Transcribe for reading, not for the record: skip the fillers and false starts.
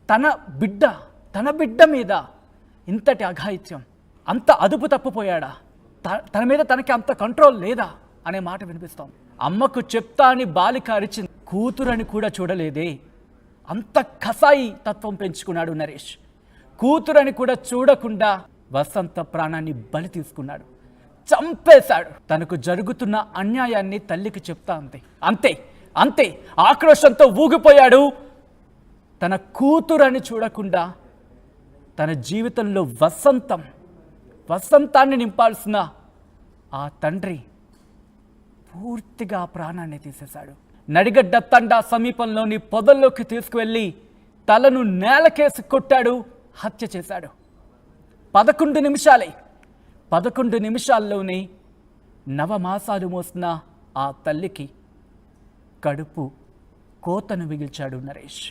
తన బిడ్డ మీద ఇంతటి అఘాయిత్యం, అంత అదుపు తప్పిపోయాడా? తన మీద తనకి అంత కంట్రోల్ లేదా అనే మాట వినిపిస్తాం. అమ్మకు చెప్తా అని బాలిక అరిచింది, కూతురని కూడా చూడలేదే. అంత కసాయి తత్వం పెంచుకున్నాడు నరేష్. కూతురని కూడా చూడకుండా వసంత ప్రాణాన్ని బలి తీసుకున్నాడు, చంపేశాడు. తనకు జరుగుతున్న అన్యాయాన్ని తల్లికి చెప్తా అంతే ఆక్రోషంతో ఊగిపోయాడు. తన కూతురని చూడకుండా తన జీవితంలో వసంతాన్ని నింపాల్సిన ఆ తండ్రి పూర్తిగా ప్రాణాన్ని తీసేశాడు. నడిగడ్డ తండా సమీపంలోని పొదల్లోకి తీసుకువెళ్ళి తలను నేలకేసి కొట్టాడు, హత్య చేశాడు. 11 నిమిషాల్లోనే నవమాసాలు మోసిన ఆ తల్లికి కడుపు కోతను మిగిల్చాడు నరేష్.